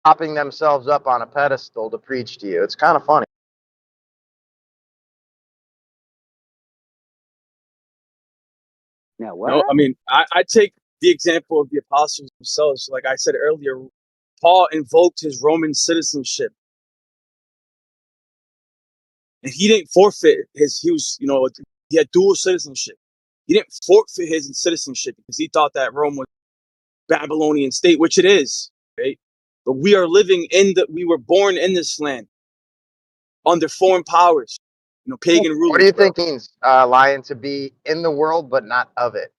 propping themselves up on a pedestal to preach to you. It's kind of funny. Now No, what? I mean, I take the example of the apostles themselves. Like I said earlier, Paul invoked his Roman citizenship, and he didn't forfeit his. He had dual citizenship. He didn't forfeit his citizenship because he thought that Rome was Babylonian state, which it is, right? But we are living we were born in this land under foreign powers, pagan What do rulers, you bro. think means, Lion, to be in the world but not of it?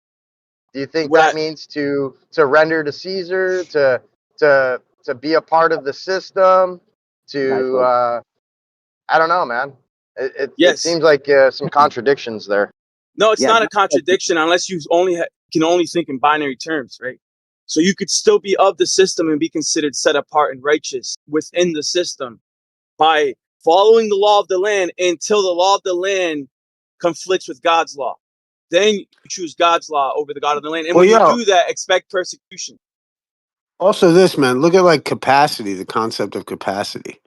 Do you think What that I, means to render to Caesar, to be a part of the system, Nice to one. I don't know, man. It yes, seems like some contradictions there. no, it's Yeah, not a contradiction unless you can only think in binary terms, right? So you could still be of the system and be considered set apart and righteous within the system by following the law of the land until the law of the land conflicts with God's law. Then you choose God's law over the God of the land. And Well, when you yo, do that, expect persecution. also this, man, look at like capacity, the concept of capacity.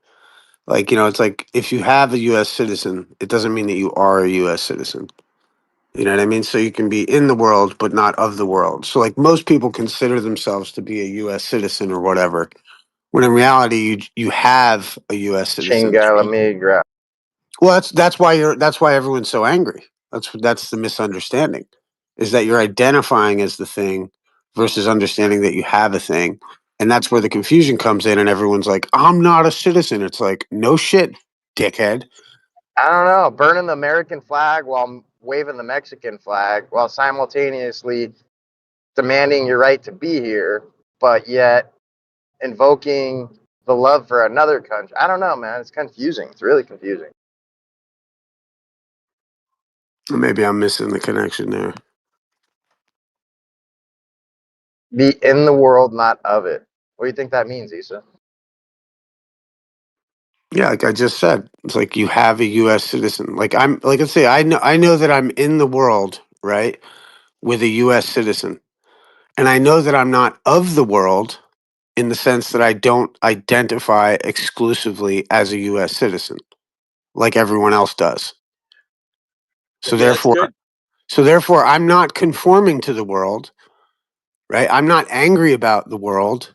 Like, it's like if you have a US citizen, it doesn't mean that you are a US citizen. You know what I mean? So you can be in the world, but not of the world. So, like, most people consider themselves to be a U.S. citizen or whatever, when in reality, you have a U.S. citizen. Chinga la migra. Well, that's why everyone's so angry. That's the misunderstanding, is that you're identifying as the thing versus understanding that you have a thing, and that's where the confusion comes in. And everyone's like, "I'm not a citizen." It's like, no shit, dickhead. I don't know. Burning the American flag while waving the Mexican flag, while simultaneously demanding your right to be here, but yet invoking the love for another country. I don't know, man. It's confusing. It's really confusing. Maybe I'm missing the connection there. Be in the world, not of it. What do you think that means, Issa? Yeah, like I just said, it's like you have a U.S. citizen. Like like I say, I know that I'm in the world, right, with a U.S. citizen, and I know that I'm not of the world in the sense that I don't identify exclusively as a U.S. citizen like everyone else does. So Yeah, that's therefore, good. I'm not conforming to the world, right? I'm not angry about the world.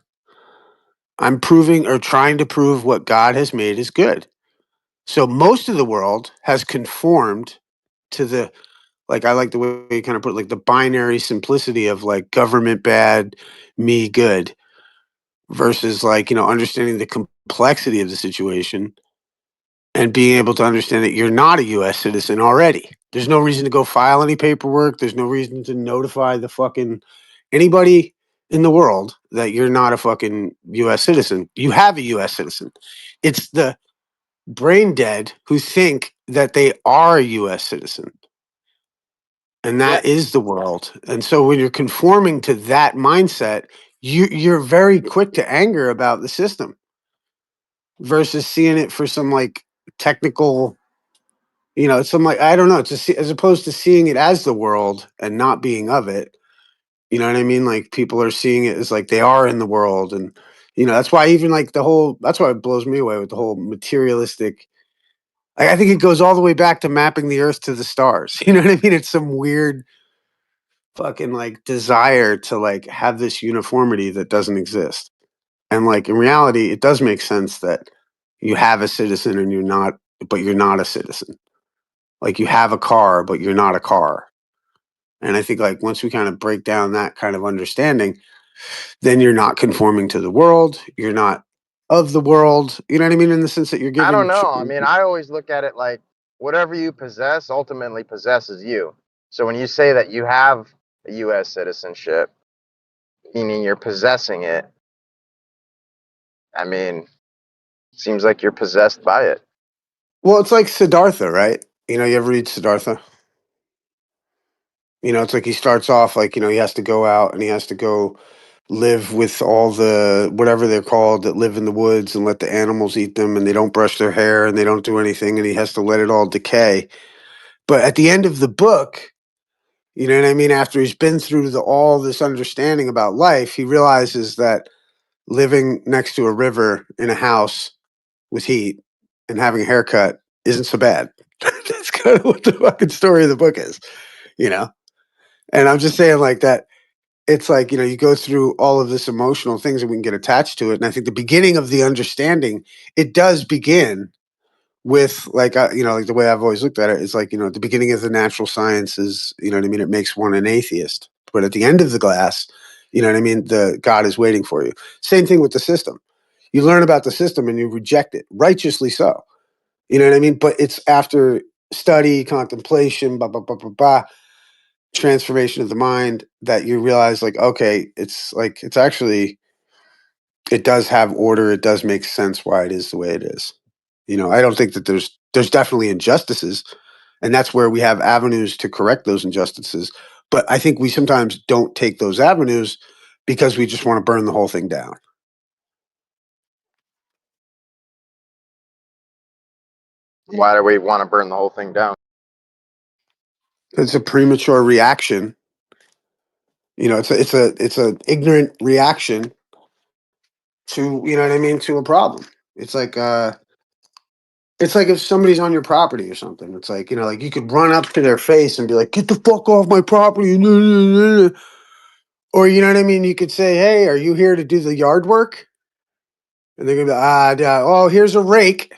I'm proving or trying to prove what God has made is good. So most of the world has conformed to the, like, I like the way you kind of put it, like the binary simplicity of like government bad, me good, versus like, understanding the complexity of the situation and being able to understand that you're not a US citizen already. There's no reason to go file any paperwork. There's no reason to notify the fucking anybody in the world that you're not a fucking US citizen. You have a US citizen. It's the brain dead who think that they are a US citizen. And Yeah, that is the world. And so when you're conforming to that mindset, you're very quick to anger about the system versus seeing it for some like technical, some like, I don't know, as opposed to seeing it as the world and not being of it. You know what I mean? Like people are seeing it as like they are in the world. And, that's why even like that's why it blows me away with the whole materialistic. I think it goes all the way back to mapping the earth to the stars. You know what I mean? It's some weird fucking like desire to like have this uniformity that doesn't exist. And like in reality, it does make sense that you have a citizen and but you're not a citizen. Like you have a car, but you're not a car. And I think like once we kind of break down that kind of understanding, then you're not conforming to the world. You're not of the world. You know what I mean? In the sense that you're I don't given. know. I mean, I always look at it like whatever you possess ultimately possesses you. So when you say that you have a U.S. citizenship, meaning you're possessing it, I mean, seems like you're possessed by it. Well, it's like Siddhartha, right? You ever read Siddhartha? It's like he starts off like, he has to go out and he has to go live with all the whatever they're called that live in the woods and let the animals eat them and they don't brush their hair and they don't do anything and he has to let it all decay. But at the end of the book, you know what I mean? After he's been through all this understanding about life, he realizes that living next to a river in a house with heat and having a haircut isn't so bad. That's kind of what the fucking story of the book is, you know? And I'm just saying like that. It's like, you know, you go through all of this emotional things and we can get attached to it. And I think the beginning of the understanding, it does begin with like, you know, like the way I've always looked at it is like, you know, at the beginning of the natural sciences, you know what I mean? It makes one an atheist, but at the end of the glass, you know what I mean? The God is waiting for you. Same thing with the system. You learn about the system and you reject it, righteously so. You know what I mean? But it's after study, contemplation, blah, blah, blah, blah, blah, transformation of the mind that you realize like, okay, it's like, it's actually, it does have order. It does make sense why it is the way it is. You know, I don't think that there's definitely injustices, and that's where we have avenues to correct those injustices. But I think we sometimes don't take those avenues because we just want to burn the whole thing down. Why do we want to burn the whole thing down? It's a premature reaction. You know, it's a ignorant reaction to, you know what I mean, to a problem. It's like if somebody's on your property or something. It's like, you know, like you could run up to their face and be like, "Get the fuck off my property." Or, you know what I mean? You could say, "Hey, are you here to do the yard work?" And they're gonna be, oh, here's a rake.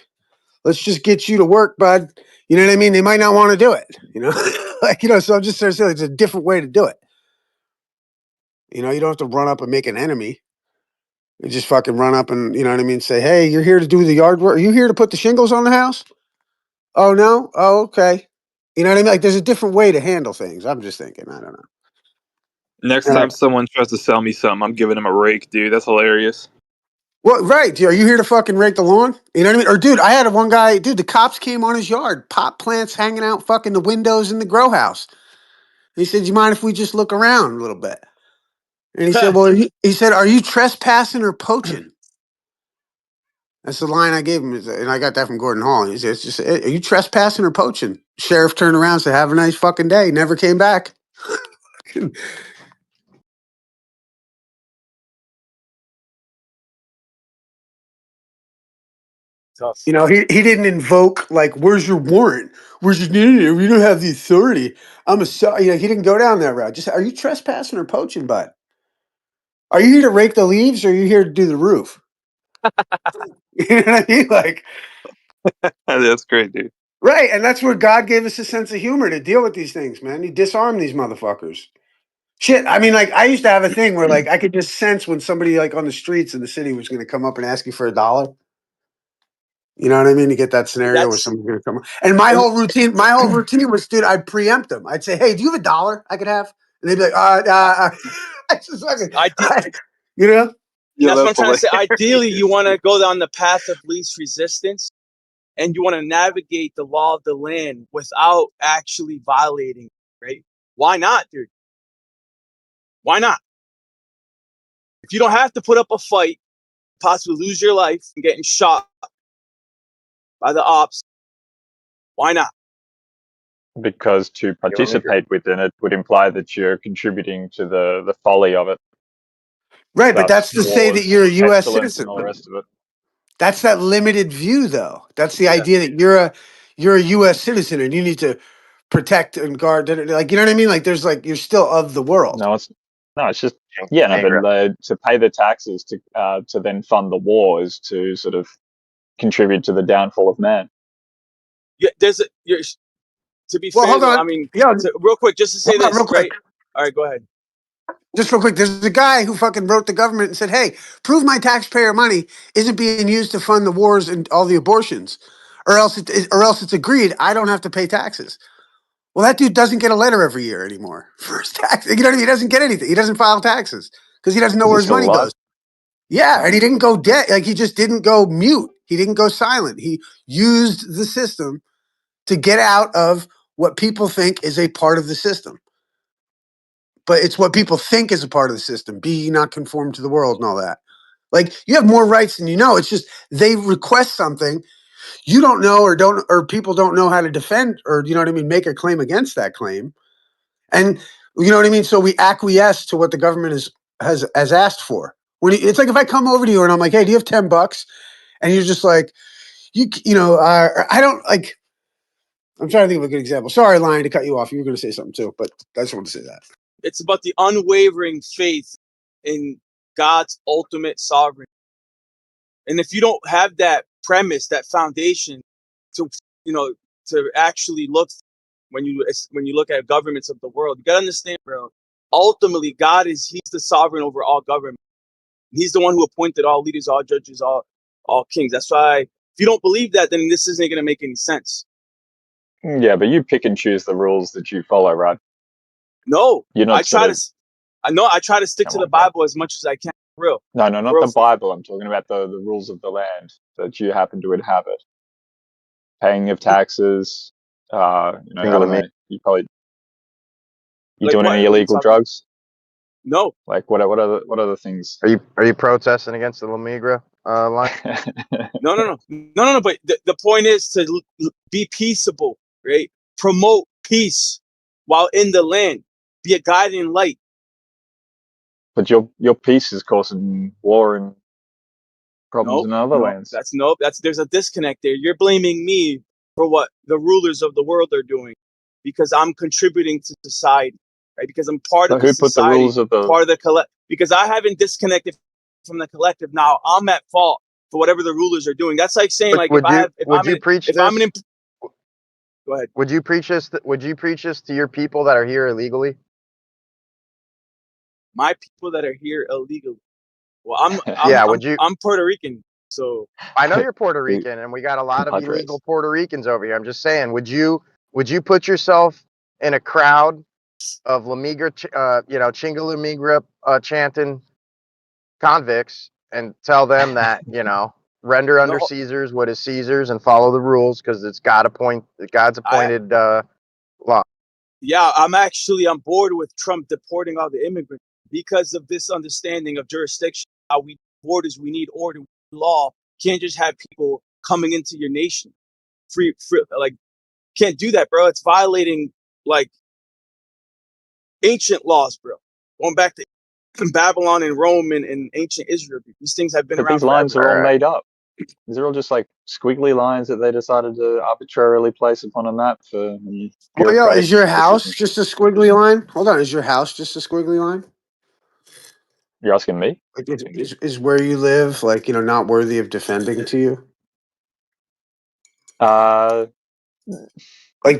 Let's just get you to work, bud. You know what I mean? They might not want to do it, you know? Like, you know, so I'm just saying it's a different way to do it. You know, you don't have to run up and make an enemy. You just fucking run up and, you know what I mean, say, "Hey, you're here to do the yard work. Are you here to put the shingles on the house?" "Oh, no? Oh, okay." You know what I mean? Like, there's a different way to handle things. I'm just thinking. I don't know. Next All time right. someone tries to sell me something, I'm giving him a rake, dude. That's hilarious. Well, right. Are you here to fucking rake the lawn? You know what I mean? Or, dude, I had one guy, dude, the cops came on his yard, pot plants hanging out fucking the windows in the grow house. He said, "You mind if we just look around a little bit?" And he said, "Well, he said, are you trespassing or poaching?" That's the line I gave him. And I got that from Gordon Hall. He said, "It's just, are you trespassing or poaching?" Sheriff turned around and said, "Have a nice fucking day." Never came back. Tough. You know, he didn't invoke like, "Where's your warrant? Where's your, we don't have the authority. I'm a," you know, he didn't go down that route. Just, "Are you trespassing or poaching, bud? Are you here to rake the leaves or are you here to do the roof?" You know what I mean? Like, That's great, dude. right. And that's where God gave us a sense of humor to deal with these things, man. He disarmed these motherfuckers. Shit. I mean, like, I used to have a thing where like I could just sense when somebody like on the streets in the city was gonna come up and ask you for $1. You know what I mean? To get that scenario where That's someone's gonna come. And my whole routine was, dude, I'd preempt them. I'd say, "Hey, do you have $1 I could have?" And they'd be like, I just fucking, you know? Yeah, that's what that's I'm trying to say. Ideally, you hilarious. want to go down the path of least resistance, and you want to navigate the law of the land without actually violating it, right? Why not, dude? Why not? If you don't have to put up a fight, possibly lose your life and getting shot by the ops, why not? Because to participate within it would imply that you're contributing to the folly of it. Right, but Thus, that's to say that wars, you're a U.S. pestilence, citizen. and all the rest of it. That's that limited view, though. That's the Yeah. idea that you're a U.S. citizen and you need to protect and guard. Like, you know what I mean? Like, there's like you're still of the world. No, it's just but to pay the taxes to then fund the war is to sort of contribute to the downfall of man. Yeah, to be Well, fair, hold though, on. I mean, Yeah, real quick, just to say hold on, this, real quick. right? All right, go ahead. Just real quick. There's a guy who fucking wrote the government and said, "Hey, prove my taxpayer money isn't being used to fund the wars and all the abortions, or else it's agreed I don't have to pay taxes." Well, that dude doesn't get a letter every year anymore for his tax. You know what I mean? He doesn't get anything. He doesn't file taxes because he doesn't know Is where he his still money alive? goes. Yeah, and he didn't go dead. Like, he just didn't go mute. He didn't go silent. He used the system to get out of what people think is a part of the system. But it's what people think is a part of the system. Be ye not conformed to the world and all that. Like, you have more rights than you know. It's just they request something you don't know or people don't know how to defend or, you know what I mean, make a claim against that claim. And you know what I mean? So we acquiesce to what the government has asked for. It's like if I come over to you and I'm like, hey, do you have $10? And you're just like, I don't like. I'm trying to think of a good example. Sorry, Lion, to cut you off. You were going to say something too, but I just wanted to say that. It's about the unwavering faith in God's ultimate sovereignty. And if you don't have that premise, that foundation to, to actually look when you look at governments of the world, you got to understand, bro, ultimately he's the sovereign over all government. He's the one who appointed all leaders, all judges, all kings. That's why if you don't believe that, then this isn't going to make any sense. Yeah, but you pick and choose the rules that you follow, right? No, you're not. I try to stick to the Bible as much as I can. For real. No, not the Bible. I'm talking about the rules of the land that you happen to inhabit. Paying of taxes. You probably. You doing any illegal drugs? No. Like what other things? Are you protesting against the La Migra line? No. But the point is to be peaceable, right? Promote peace while in the land. Be a guiding light. But your peace is causing war and problems in other lands. There's a disconnect there. You're blaming me for what the rulers of the world are doing because I'm contributing to society, right? Because I'm part of the society, the rules of the part of the collective. Because I haven't disconnected from the collective. Now I'm at fault for whatever the rulers are doing. That's like saying, like, Go ahead. Would you preach this? Would you preach this to your people that are here illegally? My people that are here illegally. Well, I'm Puerto Rican, so I know you're Puerto Rican, and we got a lot of illegal Puerto Ricans over here. I'm just saying, would you put yourself in a crowd of La Migra, Chinga La Migra chanting convicts and tell them that render unto Caesar's what is Caesar's and follow the rules because it's God's appointed law? Yeah, I'm actually on board with Trump deporting all the immigrants because of this understanding of jurisdiction. How we borders, we need order, we need law. Can't just have people coming into your nation free, like can't do that, bro. It's violating like ancient laws, bro. Going back to Babylon and Rome and ancient Israel. These things have been around. These lines are all made up. These are all just like squiggly lines that they decided to arbitrarily place upon a map for. Is your house just a squiggly line? Hold on, is your house just a squiggly line? You're asking me? Like, is where you live like not worthy of defending to you? Like,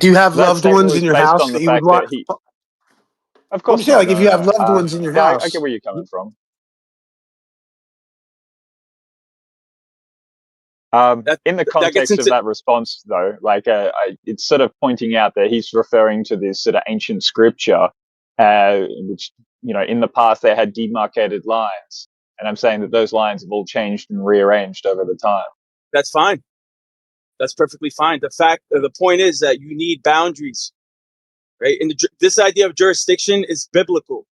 do you have loved ones in your house that you would want? Of course, I'm saying, like, if you have loved ones in your house, I get where you're coming from. In the context of that response, though, like it's sort of pointing out that he's referring to this sort of ancient scripture, which in the past they had demarcated lines, and I'm saying that those lines have all changed and rearranged over the time. That's fine. That's perfectly fine. The point is that you need boundaries, right? And this idea of jurisdiction is biblical.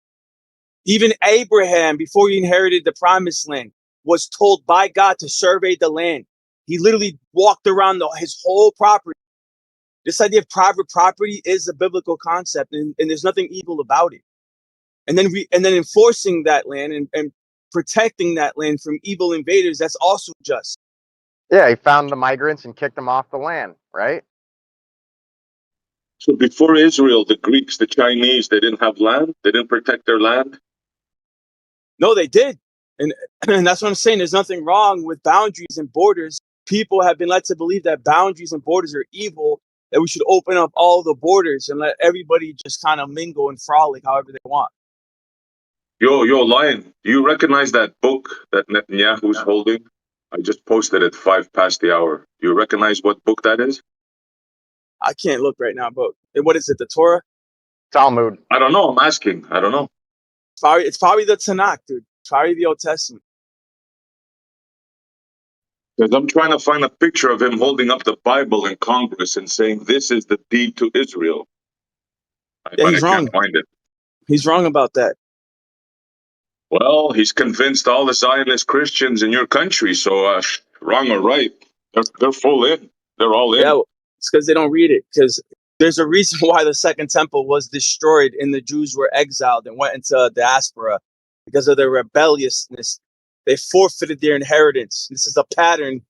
Even Abraham, before he inherited the promised land, was told by God to survey the land. He literally walked around his whole property. This idea of private property is a biblical concept, and there's nothing evil about it. And then enforcing that land and protecting that land from evil invaders, that's also just. Yeah, he found the migrants and kicked them off the land, right? So before Israel, the Greeks, the Chinese, they didn't have land? They didn't protect their land? No, they did. And that's what I'm saying. There's nothing wrong with boundaries and borders. People have been led to believe that boundaries and borders are evil, that we should open up all the borders and let everybody just kind of mingle and frolic however they want. Yo, Lion, do you recognize that book that Netanyahu's holding? I just posted it 5 past the hour. Do you recognize what book that is? I can't look right now, but what is it, the Torah? Talmud. I don't know. I'm asking. I don't know. It's probably the Tanakh, dude. It's probably the Old Testament. Because I'm trying to find a picture of him holding up the Bible in Congress and saying, this is the deed to Israel. He's wrong. Can't find it. He's wrong about that. Well, he's convinced all the Zionist Christians in your country, so wrong or right, they're full in. They're all in. Yeah, it's because they don't read it. Because there's a reason why the Second Temple was destroyed and the Jews were exiled and went into diaspora because of their rebelliousness They forfeited their inheritance. This is a pattern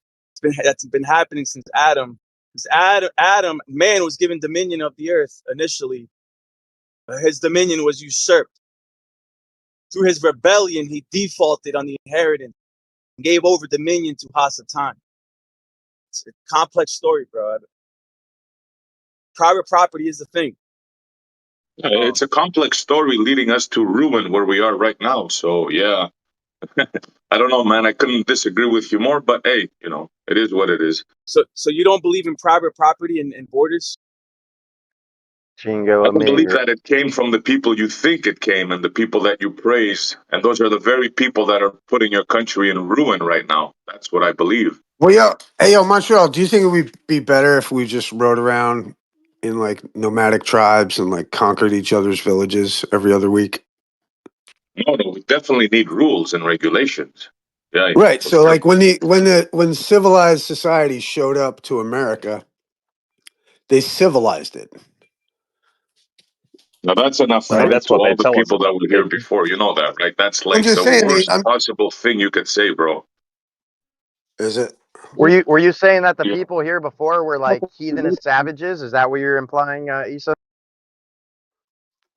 that's been happening since Adam. Adam, man was given dominion of the earth initially. His dominion was usurped. Through his rebellion, he defaulted on the inheritance and gave over dominion to Hasatan. It's a complex story, bro. Private property is the thing. It's a complex story leading us to ruin where we are right now. So, yeah. I don't know, man. I couldn't disagree with you more, but hey, it is what it is. So you don't believe in private property and borders? Jingo, I don't believe that it came from the people you think it came and the people that you praise. And those are the very people that are putting your country in ruin right now. That's what I believe. Well, yo, Montreal, do you think it would be better if we just rode around in like nomadic tribes and like conquered each other's villages every other week? No, we definitely need rules and regulations. Yeah, Right. for So sure. like when civilized society showed up to America, they civilized it. Now that's an I mean, affront that's to what they all the tell us. people that were here before. You know that, right? That's I'm like just the saying. worst possible thing you could say, bro. Is it? Were you saying that the people here before were like heathenist savages? Is that what you're implying, Issa?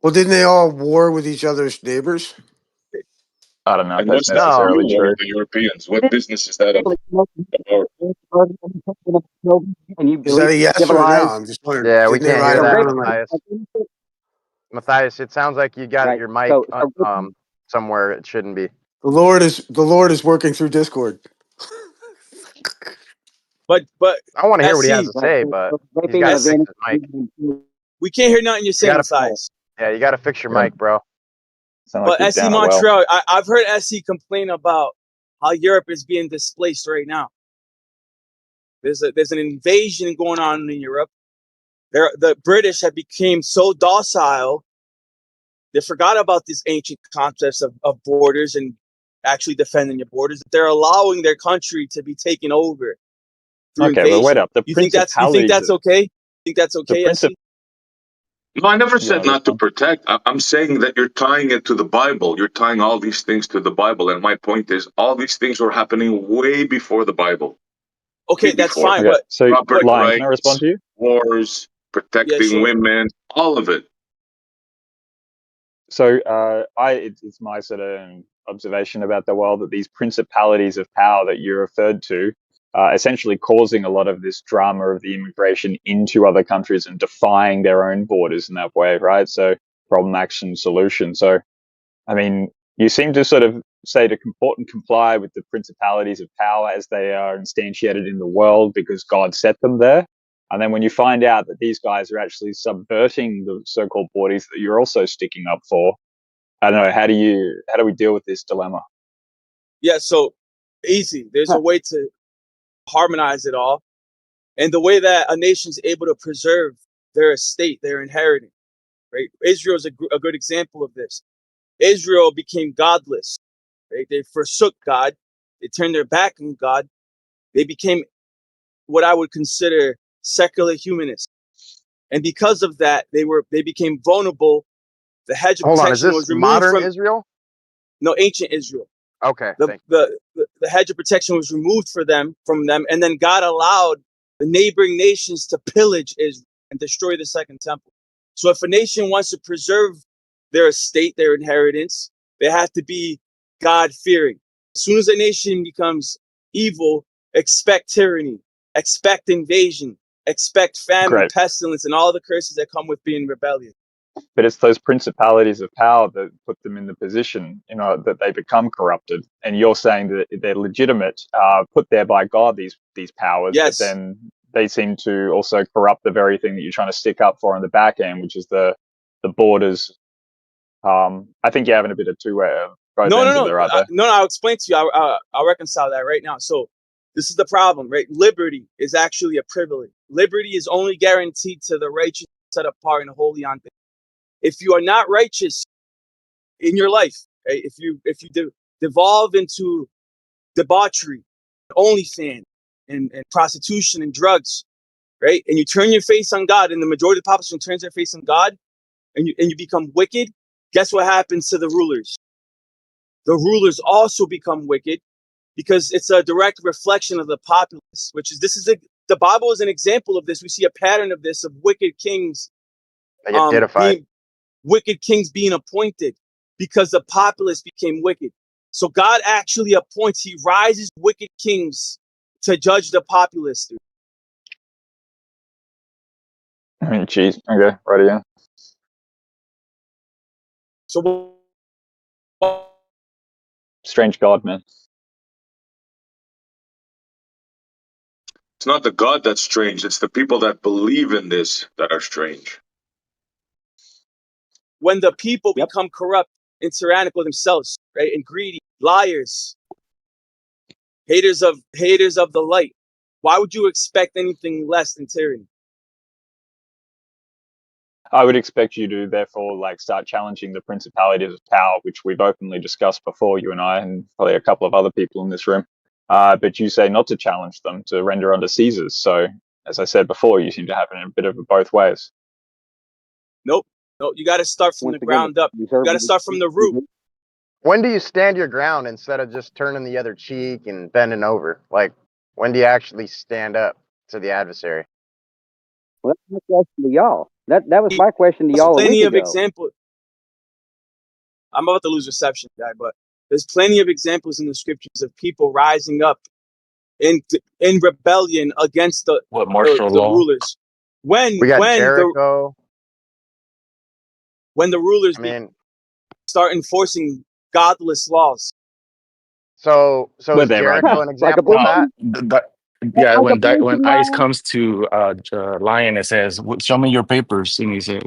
Well, didn't they all war with each other's neighbors? I don't know if And that's what's that to necessarily do true. with the Europeans? What business is that of ours? And you Is that a yes or a no? civilized. I'm just wondering. Yeah, we Didn't they can't ride hear that, around and like? Matthias. It sounds like you got Right. your mic So somewhere it shouldn't be. The Lord is working through Discord. But I want to hear what he has SC, to say, but he's raping got of to fix his mic. we can't hear nothing you're saying, gotta- Matthias. Yeah, you got to fix your Yeah. mic, bro. Sound But like you're SC down a well. Montreal, I've heard SC complain about how Europe is being displaced right now. There's an invasion going on in Europe. The British have become so docile, they forgot about these ancient concepts of borders and actually defending your borders. They're allowing their country to be taken over through Okay, well, wait invasion. up. The You think that's okay? You think that's okay, SC? No, I never You said wanna not to respond? protect. I'm saying that you're tying it to the Bible. You're tying all these things to the Bible. And my point is, all these things were happening way before the Bible. Okay, Way that's before. fine. Okay, so Property Lion, can I respond rights, to you? wars, protecting sure. women, all of it. So it's my sort of observation about the world that these principalities of power that you referred to are essentially causing a lot of this drama of the immigration into other countries and defying their own borders in that way, right? So problem, action, solution. So, I mean, you seem to sort of say to comport and comply with the principalities of power as they are instantiated in the world because God set them there. And then when you find out that these guys are actually subverting the so-called borders that you're also sticking up for, I don't know, how do we deal with this dilemma? Yeah, so easy. There's a way to harmonize it all. And the way that a nation's able to preserve their estate, their inheritance, right? Israel is a good example of this. Israel became godless, right? They forsook God. They turned their back on God. They became what I would consider secular humanists. And because of that, they became vulnerable. The hedge of Hold on, is protection was this removed modern from Israel? ancient Israel. Okay, The hedge of protection was removed from them, and then God allowed the neighboring nations to pillage Israel and destroy the second temple. So if a nation wants to preserve their estate, their inheritance, they have to be God-fearing. As soon as a nation becomes evil, expect tyranny, expect invasion, expect famine, Great. pestilence, and all the curses that come with being rebellious. But it's those principalities of power that put them in the position, that they become corrupted. And you're saying that they're legitimate, put there by God, these powers, Yes. but then they seem to also corrupt the very thing that you're trying to stick up for on the back end, which is the borders. I think you're having a bit of two-way. No. Right No, I'll explain to you. I'll reconcile that right now. So this is the problem, right? Liberty is actually a privilege. Liberty is only guaranteed to the righteous, set apart and holy on things. If you are not righteous in your life, right? If you devolve into debauchery, OnlyFans, and prostitution and drugs, right? And you turn your face on God, and the majority of the population turns their face on God, and you become wicked. Guess what happens to the rulers? the rulers also become wicked, because it's a direct reflection of the populace, the Bible is an example of this. We see a pattern of this, of wicked kings, They get deified. being appointed because the populace became wicked. So God actually appoints, he rises wicked kings to judge the populace. Jeez. Okay, right again. So Strange God, man. It's not the God that's strange. It's the people that believe in this that are strange. when the people become corrupt and tyrannical themselves, right, and greedy, liars, haters of the light, why would you expect anything less than tyranny? I would expect you to therefore like start challenging the principalities of power, which we've openly discussed before, you and I, and probably a couple of other people in this room. But you say not to challenge them, to render unto Caesars. So, as I said before, you seem to have it in a bit of both ways. Nope. You got to start from the ground up. You got to start from the root. When do you stand your ground instead of just turning the other cheek and bending over? Like, when do you actually stand up to the adversary? Well, that's my question to y'all. That was my question to y'all. Plenty of examples. I'm about to lose reception, guy, but there's plenty of examples in the scriptures of people rising up in rebellion against the rulers. When Jericho. When the rulers start enforcing godless laws. So is Jericho an example of that? Yeah, when ICE comes to Lion, it says, "Show me your papers," and he says,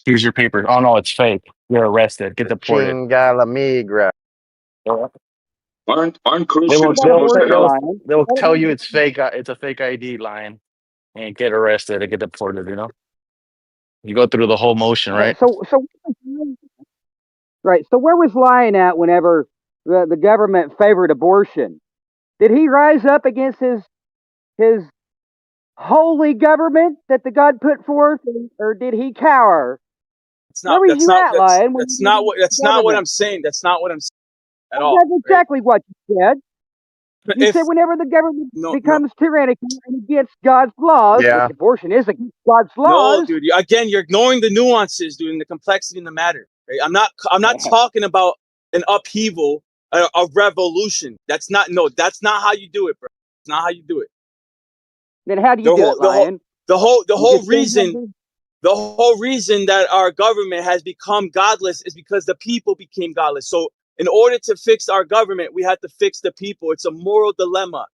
"Here's your papers." Oh no, it's fake. You're arrested. Get deported. Chinga la migra. Aren't Christians supposed to help? They'll tell you it's fake. It's a fake ID, Lion, and get arrested and get deported. You know, you go through the whole motion, right? So where was Lion at whenever the government favored abortion? Did he rise up against his holy government that the God put forth, or did he cower? That's not what I'm saying. That's not what I'm saying at all. That's exactly what you said. You said whenever the government becomes tyrannical and against God's laws, which abortion is against God's laws. No, dude. Again, you're ignoring the nuances, dude, and the complexity in the matter. Right? I'm not talking about an upheaval, a revolution. That's not how you do it, bro. It's not how you do it. Then how do you do it, Lion? The whole reason that our government has become godless is because the people became godless. So in order to fix our government, we have to fix the people. It's a moral dilemma.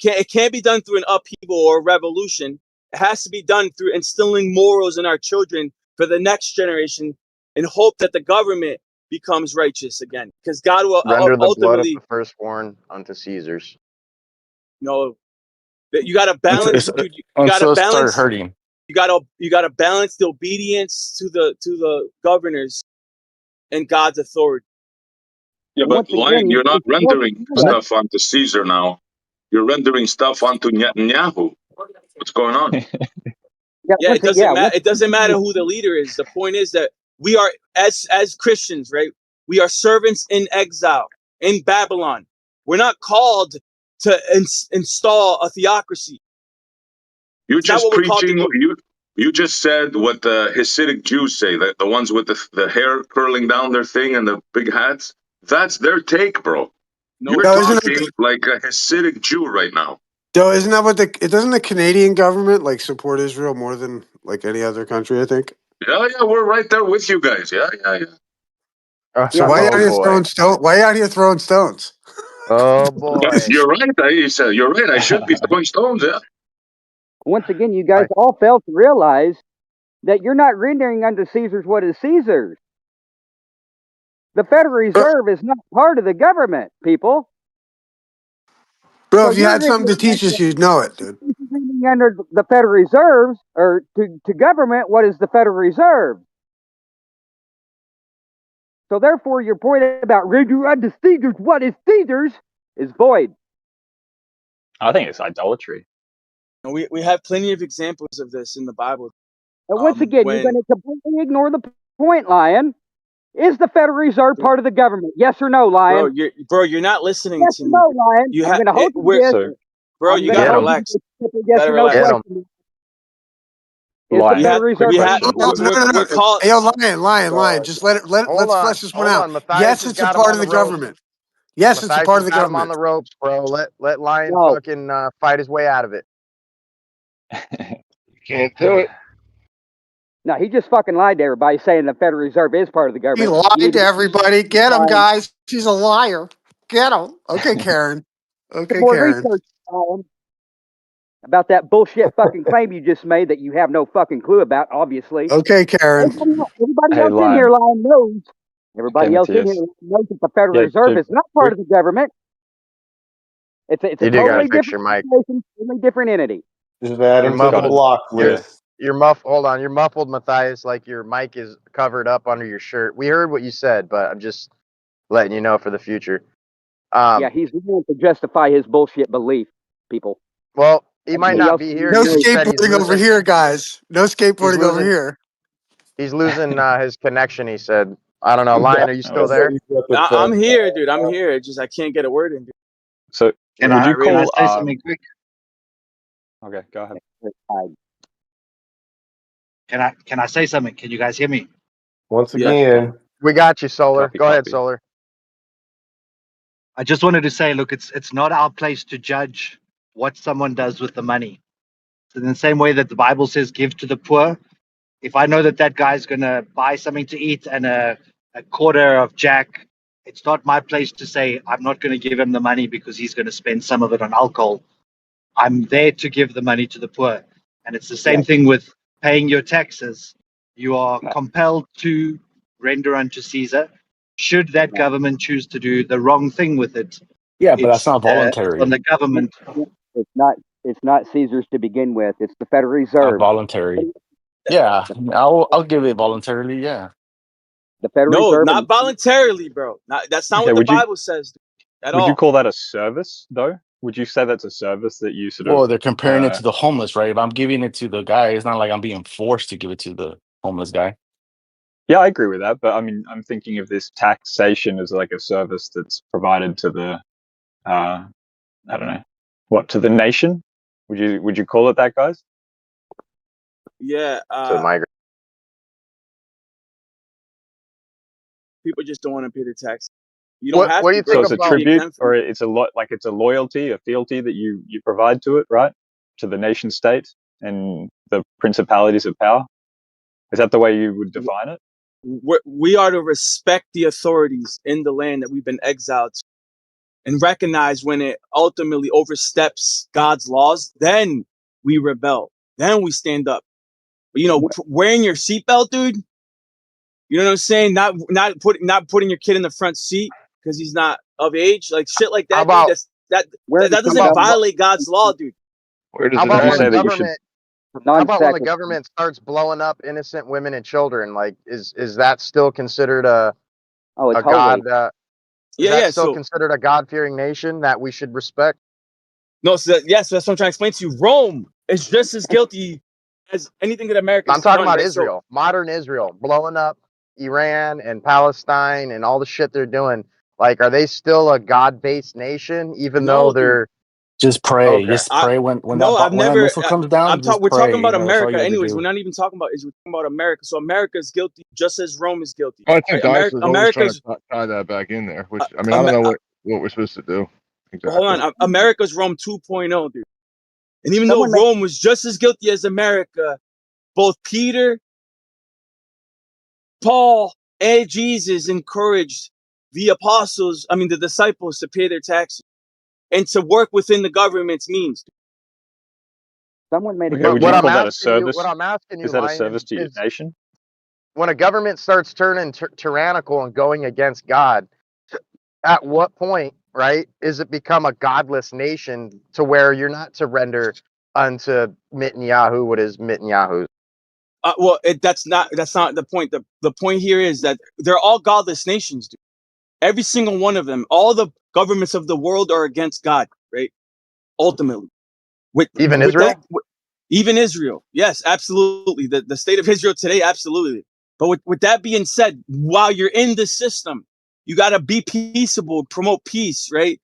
It can't be done through an upheaval or a revolution. It has to be done through instilling morals in our children for the next generation, in hope that the government becomes righteous again. Because God will render the ultimately blood of the firstborn unto Caesars. No, you got to balance. Dude, you got to balance. Start hurting. You got to balance the obedience to the governors and God's authority. Yeah, but Lion, you're not rendering stuff onto Caesar now. You're rendering stuff onto Netanyahu. What's going on? It doesn't matter who the leader is. The point is that we are, as Christians, right? We are servants in exile in Babylon. We're not called to install a theocracy. You're just preaching. You just said what the Hasidic Jews say, the ones with the hair curling down their thing and the big hats. That's their take, bro. You're talking like a Hasidic Jew right now. Isn't that what doesn't the Canadian government like support Israel more than like any other country, I think? Yeah, we're right there with you guys. Yeah. So why are you out here throwing stones? Why are you out here throwing stones? Oh boy. You're right. You're right. I should be throwing stones, yeah. Once again, you guys all fail to realize that you're not rendering unto Caesar's what is Caesar's. The Federal Reserve is not part of the government, people. Bro, if you had something to teach us, you'd know it, dude. Under the Federal Reserve, or to government, what is the Federal Reserve? So therefore, your point about render unto Caesar's what is Caesar's is void. I think it's idolatry. We have plenty of examples of this in the Bible. And once again, you're going to completely ignore the point, Lion. Is the Federal Reserve part of the government? Yes or no, Lion? You're not listening yes to or me. no, Lion? You I'm going to hold you this. So, bro, you gotta relax. Yes or no question. Is the Lion, Federal Reserve? quick question. No. Hey, yo, Lion. Just let's flesh this one out. Yes, it's a part of the government. Yes, it's a part of the got him on government. the ropes, bro. Let Lion No. fucking fight his way out of it. Can't do it. No, he just fucking lied to everybody saying the Federal Reserve is part of the He government. lied to everybody. Get him, guys. She's a liar. Get him. Okay, Karen. Okay, more Karen. research about that bullshit fucking claim you just made that you have no fucking clue about, obviously. Okay, Karen. Everybody else in here, Lion, knows. Everybody else in here knows that the Federal Reserve is not part of the government. It's a totally different entity. Just add him to the block list. You're muffled. Hold on, you're muffled, Matthias. Like your mic is covered up under your shirt. We heard what you said, but I'm just letting you know for the future. Yeah, he's willing to justify his bullshit belief, people. Well, he might not be here. No skateboarding over here, guys. No skateboarding over here. He's losing his connection. He said, "I don't know, Lion. Are you still there?" I'm here, dude. I'm here. Just I can't get a word in. Dude. So can I say something quick? Okay, go ahead. Can I say something? Can you guys hear me? Once again, we got you, Solar. Go ahead, Solar. I just wanted to say, look, it's not our place to judge what someone does with the money. So in the same way that the Bible says, give to the poor. If I know that that guy's going to buy something to eat and a quarter of Jack, it's not my place to say, I'm not going to give him the money because he's going to spend some of it on alcohol. I'm there to give the money to the poor. And it's the same thing with paying your taxes. You are compelled to render unto Caesar. Should that government choose to do the wrong thing with it, but that's not voluntary. On the government. It's not Caesar's to begin with. It's the Federal Reserve. Not voluntary. Yeah, I'll give it voluntarily. Yeah. The Federal Reserve. No, not voluntarily, bro. That's not what the Bible says at all. Would you call that a service, though? Would you say that's a service that you sort of? Well, they're comparing it to the homeless, right? If I'm giving it to the guy, it's not like I'm being forced to give it to the homeless guy. Yeah, I agree with that. But I mean, I'm thinking of this taxation as like a service that's provided to the, I don't know, to the nation? Would you call it that, guys? Yeah. To migrate. People just don't want to pay the tax. You don't have what do you think so it's a tribute, or it's a loyalty, a fealty that you provide to it, right? To the nation state and the principalities of power. Is that the way you would define it? We are to respect the authorities in the land that we've been exiled to, and recognize when it ultimately oversteps God's laws. Then we rebel. Then we stand up. But wearing your seatbelt, dude. You know what I'm saying? Not putting your kid in the front seat because he's not of age, like shit like that. Dude, that doesn't violate God's law, dude. Where does how about when the government starts blowing up innocent women and children? Like, is that still considered a God? Still considered a God-fearing nation that we should respect? No, that's what I'm trying to explain to you. Rome is just as guilty as anything that America. I'm talking about Israel, modern Israel, blowing up Iran and Palestine and all the shit they're doing. Like, are they still a God-based nation, even though they're just pray? Okay. Just pray when that missile comes down. We're talking about America, anyways. We're not even talking about Israel. We're talking about America. So America is guilty, just as Rome is guilty. I think America's trying to tie that back in there. Which I mean, I don't know what we're supposed to do. Exactly. Hold on, America's Rome 2.0, dude. And even though Rome was just as guilty as America, both Peter, Paul, and Jesus encouraged the disciples to pay their taxes and to work within the government's means. Someone made Would you call that a service? What I'm asking you, is that a service to your nation? When a government starts turning tyrannical and going against God, at what point, right, is it become a godless nation to where you're not to render unto Netanyahu what is Netanyahu's? That's not the point. The point here is that they're all godless nations, dude. Every single one of them, all the governments of the world are against God, right? Ultimately. Even Israel? Even Israel. Yes, absolutely. The state of Israel today, absolutely. But with that being said, while you're in the system, you got to be peaceable, promote peace, right?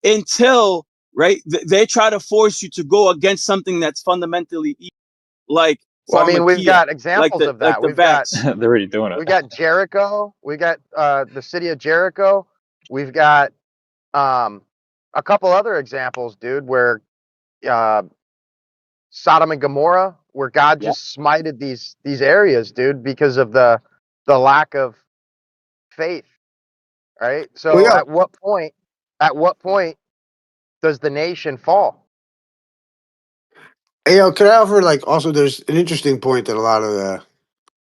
Until, right, they try to force you to go against something that's fundamentally evil, like Well, I mean, we've pharmakia, got examples of that. the We've got vax. They're already doing it. we got Jericho. We got the city of Jericho. We've got a couple other examples, dude, where Sodom and Gomorrah, where God just smited these areas, dude, because of the lack of faith, right? So Well, yeah. at what point does the nation fall? Hey, yo, could I offer, like, also there's an interesting point that a lot of the,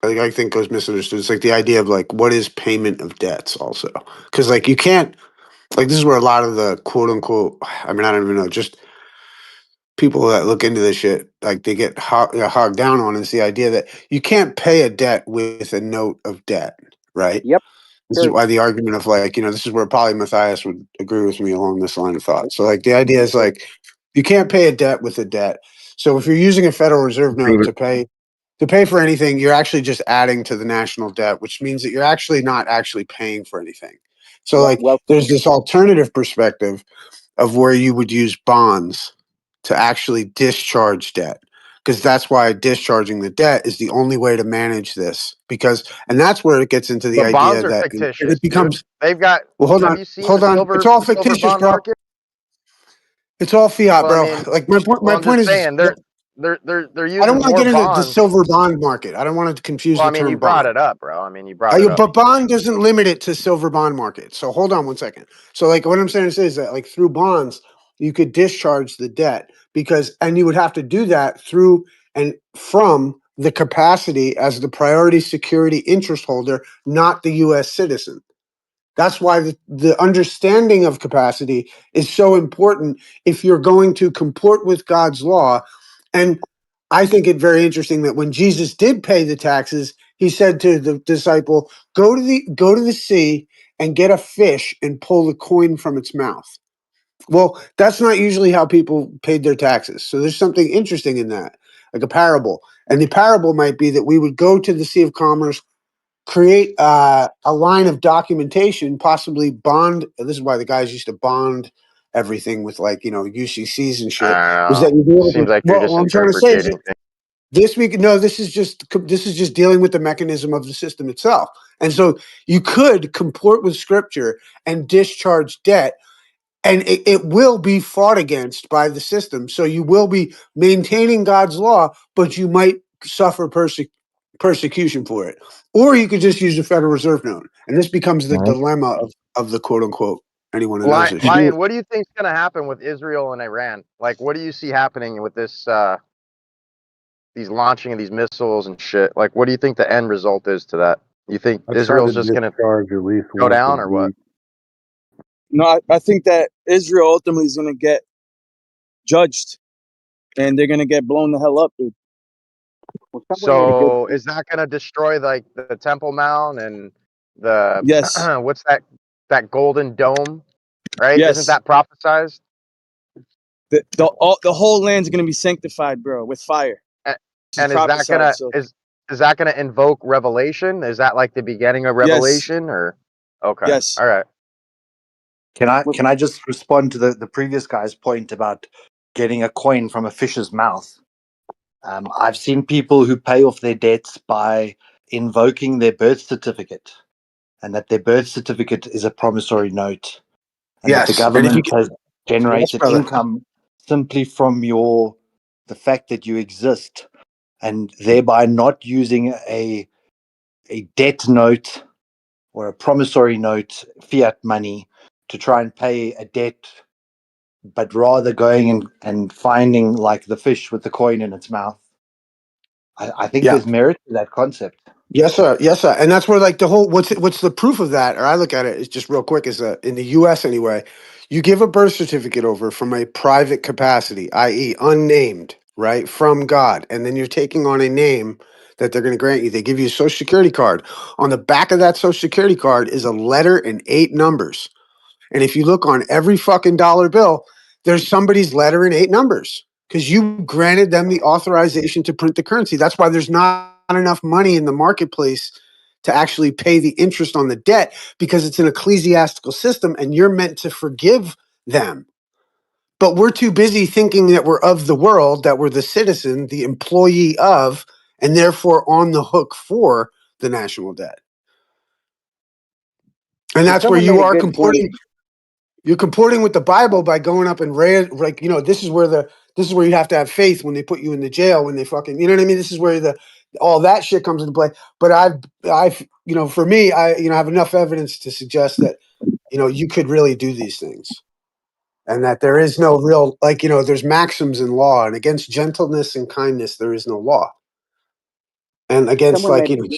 I think goes misunderstood. It's like the idea of, like, what is payment of debts also? Because, like, you can't, like, this is where a lot of the quote unquote, I mean, I don't even know, just people that look into this shit, like, they get hogged down on is the idea that you can't pay a debt with a note of debt, right? Yep. This is why the argument of, like, this is where probably Matthias would agree with me along this line of thought. So, like, the idea is, like, you can't pay a debt with a debt. So if you're using a Federal Reserve note to pay for anything, you're actually just adding to the national debt, which means that you're actually not actually paying for anything. So, like, there's this alternative perspective of where you would use bonds to actually discharge debt, because that's why discharging the debt is the only way to manage this. And that's where it gets into the The idea bonds are that fictitious, it becomes. dude. They've got. Well, hold Have on, you seen the It's all silver fictitious, bond bro. market? It's all fiat, Well, I bro. mean, Like my well, I'm point just is, saying they're I don't using want to more get into the bonds. silver bond market. I don't want to confuse Well, I the mean, you term brought bond. it up, bro. I mean, you brought it up. But bond doesn't limit it to silver bond market. So hold on one second. So, like, what I'm saying is that, like, through bonds, you could discharge the debt and you would have to do that through and from the capacity as the priority security interest holder, not the U.S. citizen. That's why the understanding of capacity is so important if you're going to comport with God's law. And I think it very interesting that when Jesus did pay the taxes, he said to the disciple, go to the sea and get a fish and pull the coin from its mouth. Well, that's not usually how people paid their taxes. So there's something interesting in that, like a parable. And the parable might be that we would go to the Sea of Commerce, create a line of documentation, possibly bond. This is why the guys used to bond everything with, like, UCCs and shit. I Was don't that you know. be able Seems to? like you're Well, just what I'm trying to say is interpreting things. this week. No, this is just dealing with the mechanism of the system itself. And so you could comport with Scripture and discharge debt, and it will be fought against by the system. So you will be maintaining God's law, but you might suffer persecution for it. Or you could just use the Federal Reserve note. And this becomes the dilemma of the quote unquote anyone who knows this shit. Lion, what do you think's going to happen with Israel and Iran? Like, what do you see happening with this, these launching of these missiles and shit? Like, what do you think the end result is to that? You think Israel's just going to go down or what? No, I think that Israel ultimately is going to get judged, and they're going to get blown the hell up, dude. So is that going to destroy, like, the Temple Mount and the what's that golden dome, right? Yes. Isn't that prophesized? The whole land's going to be sanctified, bro, with fire. And is that gonna is that gonna invoke Revelation? Is that like the beginning of Revelation, or okay? Yes. All right. Can I just respond to the previous guy's point about getting a coin from a fish's mouth? I've seen people who pay off their debts by invoking their birth certificate, and that their birth certificate is a promissory note, and that the government has generated income simply from the fact that you exist, and thereby not using a debt note or a promissory note, fiat money, to try and pay a debt, but rather going and finding, like, the fish with the coin in its mouth. I think there's merit to that concept. Yes, sir. Yes, sir. And that's where, like, the whole what's the proof of that? Or I look at it is just real quick is in the U.S. anyway, you give a birth certificate over from a private capacity, i.e., unnamed, right, from God, and then you're taking on a name that they're going to grant you. They give you a Social Security card. On the back of that Social Security card is a letter and 8 numbers. And if you look on every fucking dollar bill, there's somebody's letter and 8 numbers, because you granted them the authorization to print the currency. That's why there's not enough money in the marketplace to actually pay the interest on the debt because it's an ecclesiastical system and you're meant to forgive them. But we're too busy thinking that we're of the world, that we're the citizen, the employee of, and therefore on the hook for the national debt. And that's where you are comporting. You're comporting with the Bible by going up and this is where you have to have faith when they put you in the jail, when they fucking, you know what I mean? This is where all that shit comes into play. But for me, I have enough evidence to suggest that, you could really do these things. And that there is no real, there's maxims in law, and against gentleness and kindness, there is no law. And against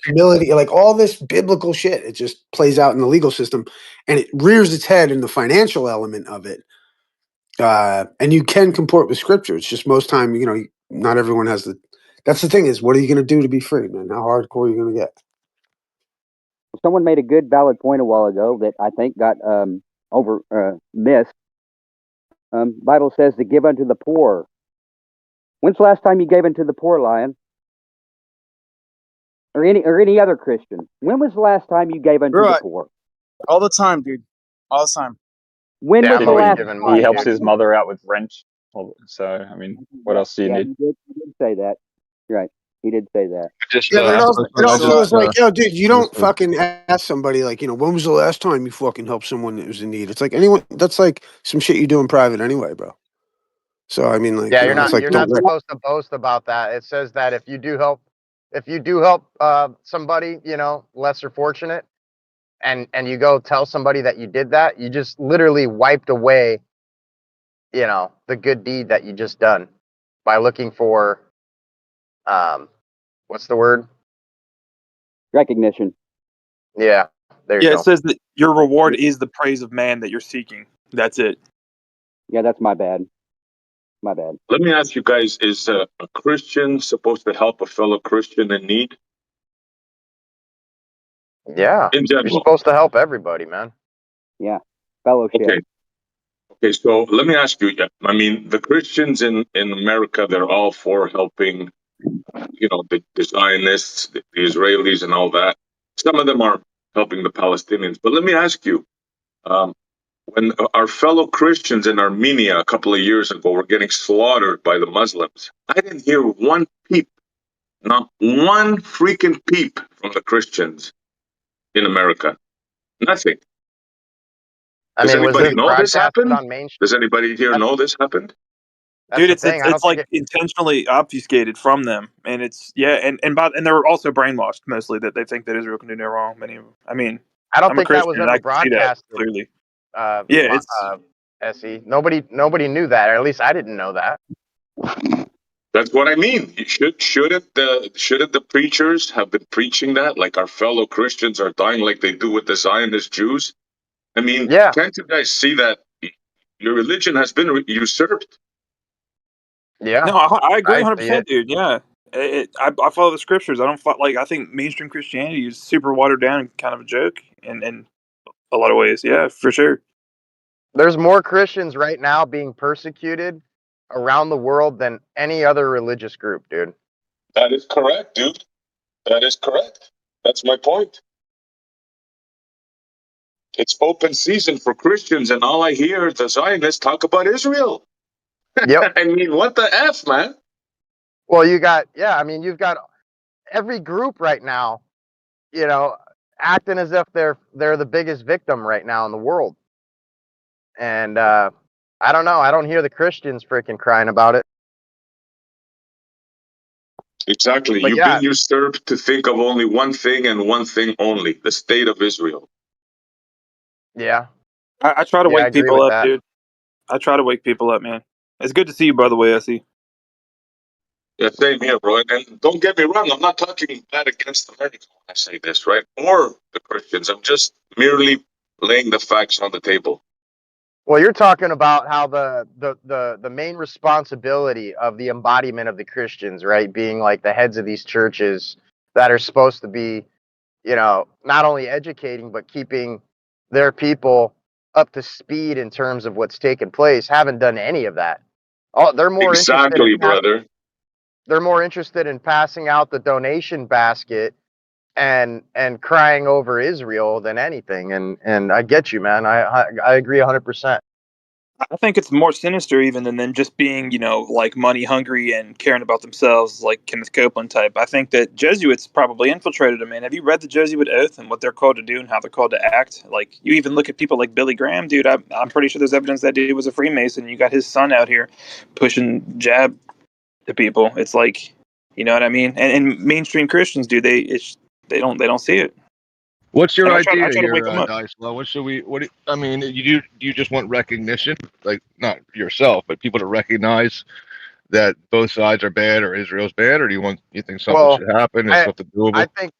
humility, all this biblical shit, it just plays out in the legal system, and it rears its head in the financial element of it. And you can comport with scripture. It's just most time, not everyone has that's the thing is, what are you going to do to be free, man? How hardcore are you going to get? Someone made a good, valid point a while ago that I think got missed. Bible says to give unto the poor. When's the last time you gave unto the poor, Lion? Or any other Christian? When was the last time you gave unto the poor? All the time, dude. All the time. When was the last time? He helps his mother out with rent. So, I mean, what else do you need? He did say that. Right. He did say that. It also was like, dude, you don't fucking ask somebody when was the last time you fucking helped someone that was in need? It's like that's like some shit you do in private anyway, bro. So I mean, you're not supposed to boast about that. It says that if you do help somebody, lesser fortunate, and you go tell somebody that you did that, you just literally wiped away, the good deed that you just done by looking for, what's the word? Recognition. Yeah. There you go. It says that your reward is the praise of man that you're seeking. That's it. Yeah, that's my bad. My bad. Let me ask you guys, is a Christian supposed to help a fellow Christian in need? Yeah. In general. You're supposed to help everybody, man. Yeah. Fellowship. Okay, so let me ask you, I mean, the Christians in America, they're all for helping, the Zionists, the Israelis and all that. Some of them are helping the Palestinians. But let me ask you, when our fellow Christians in Armenia a couple of years ago were getting slaughtered by the Muslims, I didn't hear one peep, not one freaking peep from the Christians in America. Nothing. Does anybody know this happened? Does anybody here know this happened? Dude, it's like intentionally obfuscated from them, and it's and they're also brainwashed mostly that they think that Israel can do no wrong. Many of them. I mean, I don't think that was ever broadcasted clearly. SE. Nobody knew that, or at least I didn't know that. That's what I mean. Shouldn't the preachers have been preaching that, like our fellow Christians are dying like they do with the Zionist Jews? I mean, can't you guys see that your religion has been usurped? Yeah. No, I agree 100%, dude. Yeah. I follow the scriptures. I think mainstream Christianity is super watered down and kind of a joke in a lot of ways. Yeah, for sure. There's more Christians right now being persecuted around the world than any other religious group, dude. That is correct, dude. That is correct. That's my point. It's open season for Christians, and all I hear the Zionists talk about Israel. Yep. I mean, what the F, man? Well, you've got every group right now, acting as if they're the biggest victim right now in the world. And I don't know. I don't hear the Christians freaking crying about it. Exactly. You've been usurped to think of only one thing and one thing only, the state of Israel. Yeah. I try to wake people up, dude. I try to wake people up, man. It's good to see you, by the way, Essie. Yeah, same here, bro. And don't get me wrong, I'm not talking bad against America when I say this, right? Or the Christians. I'm just merely laying the facts on the table. Well, you're talking about how the main responsibility of the embodiment of the Christians, right, being like the heads of these churches that are supposed to be, not only educating but keeping their people up to speed in terms of what's taken place, haven't done any of that. Oh, they're more brother. They're more interested in passing out the donation basket and crying over Israel than anything. And I get you, man. I agree 100%. I think it's more sinister even than just being, like money hungry and caring about themselves, like Kenneth Copeland type. I think that Jesuits probably infiltrated them, man. Have you read the Jesuit Oath and what they're called to do and how they're called to act? Like, you even look at people like Billy Graham, dude. I'm pretty sure there's evidence that dude was a Freemason. You got his son out here pushing jab to people. It's like, you know what I mean? And mainstream Christians, dude, they don't see it. What's your And idea I try to wake here, them up. Dieslow? What should we? I mean, do you just want recognition, like not yourself, but people to recognize that both sides are bad or Israel's bad, or you think something Well, should happen? Is I something doable? I think,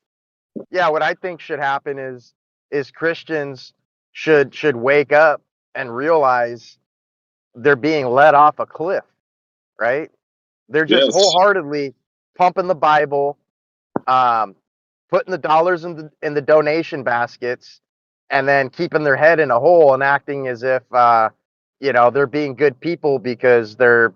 yeah, what I think should happen is Christians should wake up and realize they're being let off a cliff, right? They're just Yes. wholeheartedly pumping the Bible, um, putting the dollars in the donation baskets, and then keeping their head in a hole and acting as if they're being good people because they're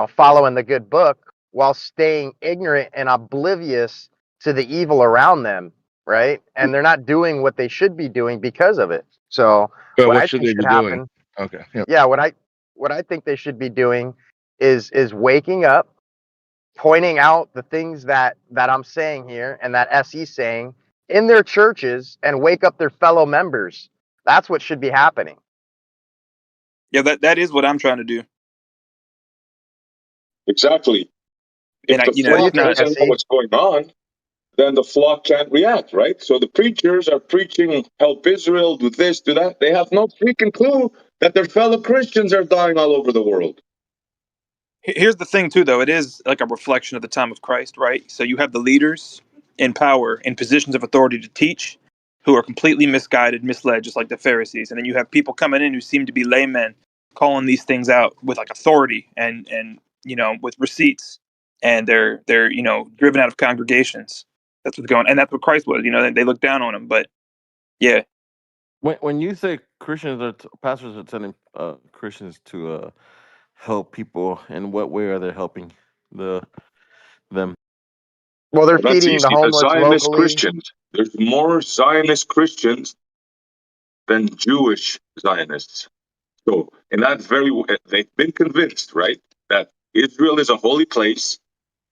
following the good book while staying ignorant and oblivious to the evil around them, right? And they're not doing what they should be doing because of it. So But what what I should think they should be doing? happen, Okay. Yeah. yeah, what I think they should be doing is waking up, pointing out the things that I'm saying here and that SE's saying in their churches, and wake up their fellow members. That's what should be happening. Yeah, that is what I'm trying to do. Exactly. If And the What do you flock think, doesn't know SE? what's going on, then the flock can't react, right? So the preachers are preaching, help Israel, do this, do that. They have no freaking clue that their fellow Christians are dying all over the world. Here's the thing, too, though. It is like a reflection of the time of Christ, right? So you have the leaders in power, in positions of authority to teach, who are completely misguided, misled, just like the Pharisees. And then you have people coming in who seem to be laymen, calling these things out with like authority and with receipts, and they're driven out of congregations. That's what's going, and that's what Christ was. They look down on him, but yeah. When you say Christians pastors are telling Christians to help people, in what way are they helping them? Well, they're Well, that's feeding the easy. The homeless Zionist locally. Christians, there's more Zionist Christians than Jewish Zionists. So, in that they've been convinced, right, that Israel is a holy place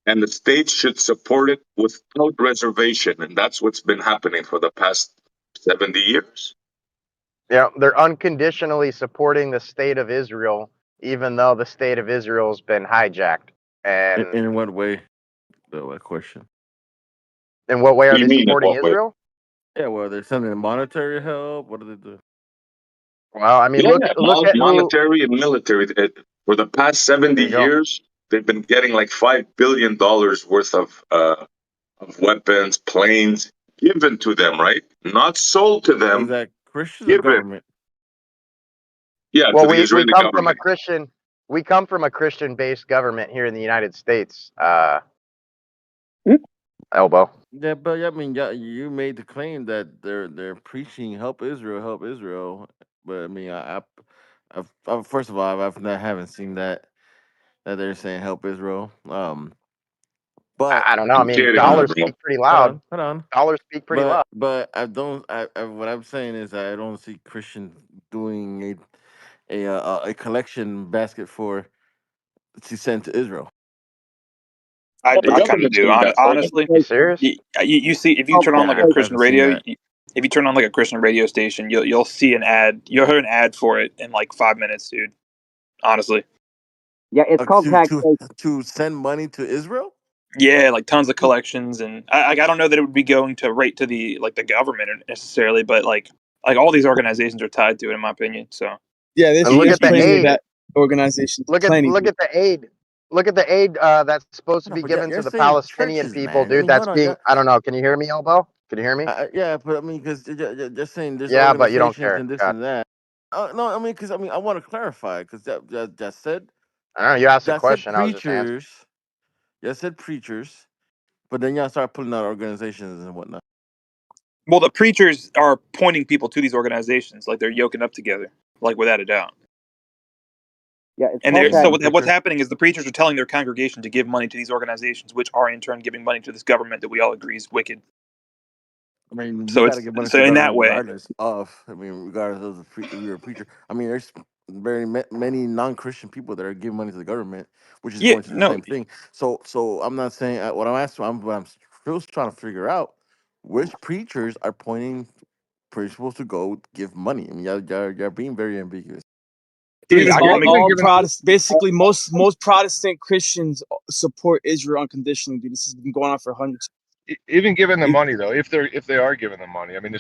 and the state should support it without reservation. And that's what's been happening for the past 70 years. Yeah, they're unconditionally supporting the state of Israel, even though the state of Israel has been hijacked. And In what way? The question. in what way What are do you they mean in supporting what way? Israel? Yeah, well, they're sending monetary help. What do they do? Well, I mean, Yeah, look at who. monetary and military. For the past 70 There you go. years, they've been getting like $5 billion worth of weapons, planes given to them, right? Not sold to Is them, that Christian or given. government? Yeah, Well, to the we Israeli come from a government. Christian. We come from a Christian-based government here in the United States. Elbow. Yeah, but I mean, yeah, you made the claim that they're preaching help Israel. But I mean, first of all, I haven't seen that they're saying help Israel. But I don't know. I I'm mean, kidding hold you, on, dollars bro. speak pretty hold loud. on, hold on. Dollars speak pretty loud. But I don't. What I'm saying is I don't see Christians doing a collection basket to send to Israel. I, Well, the I kind of government's do. doing that for them. Honestly, You serious? you see, if you turn on like a I Christian haven't seen radio, that. if you turn on like a Christian radio station, you'll see an ad. You'll hear an ad for it in like 5 minutes, dude. Honestly, Yeah, it's called To taxation. to send money to Israel. yeah, like tons of collections, and I don't know that it would be going to right to the like the government necessarily, but like all these organizations are tied to it, in my opinion. So Yeah, And look there's at the plenty of aid. that organizations, Look at plenty. look at the aid. Look at the aid that's supposed to No, be but given you're to the saying Palestinian churches, people, man. I dude. mean, That's hold on, being. I don't know. Can you hear me, Elbow? Can you hear me? yeah, but I mean, because just saying there's Yeah, but you don't organizations care. and this Gotcha. and that. No, I mean, because I want to clarify because I don't know. You asked a that said question. I was just answering. preachers, that said preachers, but then y'all start pulling out organizations and whatnot. well, the preachers are pointing people to these organizations, like they're yoking up together, like without a doubt. Yeah, it's And called so And what's taxation. happening is the preachers are telling their congregation to give money to these organizations, which are in turn giving money to this government that we all agree is wicked. I mean, So you got it's to give money to so the in government that way. regardless of. I mean, regardless of if you're a preacher. I mean, there's many non-Christian people that are giving money to the government, which is Yeah, going to the no, same thing. So I'm not saying what I'm asking. What I'm still trying to figure out which preachers are pointing principals to go give money. I mean, y'all being very ambiguous. Dude, I gotta make all Protestant, basically most Protestant Christians support Israel unconditionally. Dude, this has been going on for hundreds. Even given the money though, if they are giving the money, I mean,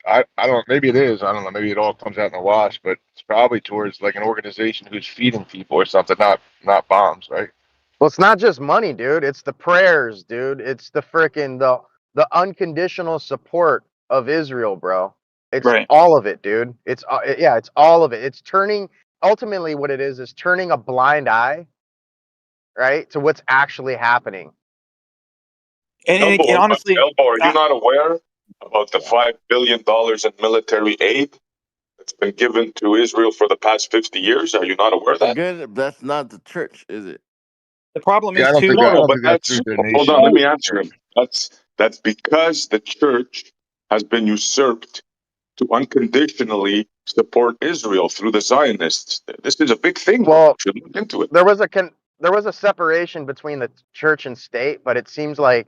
I don't, maybe it is, I don't know, maybe it all comes out in the wash, but it's probably towards like an organization who's feeding people or something, not bombs, right? Well, it's not just money, dude. It's the prayers, dude. It's the freaking the unconditional support of Israel, bro. It's right. all of it, dude. It's yeah, it's all of it. It's turning ultimately what it is turning a blind eye, right, to what's actually happening. And honestly, Elbo, are you not aware about the $5 billion in military aid that's been given to Israel for the past 50 years? Are you not aware of that? Again, that's not the church, is it? the problem Yeah, is I don't too. think that, I No, don't but think that's through hold on, let donations. me answer him. That's because the church has been usurped to unconditionally support Israel through the Zionists. This is a big thing, bro. Well, You should look into it. there was a separation between the church and state, but it seems like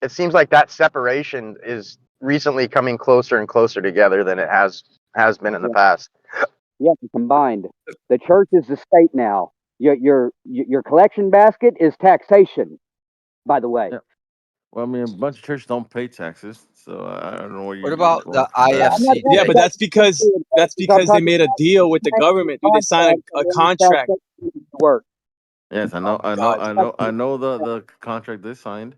that separation is recently coming closer and closer together than it has been in the past. Yeah, combined. The church is the state now. Your collection basket is taxation. By the way. Yeah. Well, I mean, a bunch of churches don't pay taxes, so I don't know where What you're about going the from there. I'm not IFC talking Yeah, but thing? about that's because I'm they talking made a about deal with the government, dude. They signed contract a and then contract. taxation work. Yes, I Oh know, my God. I know the contract they signed.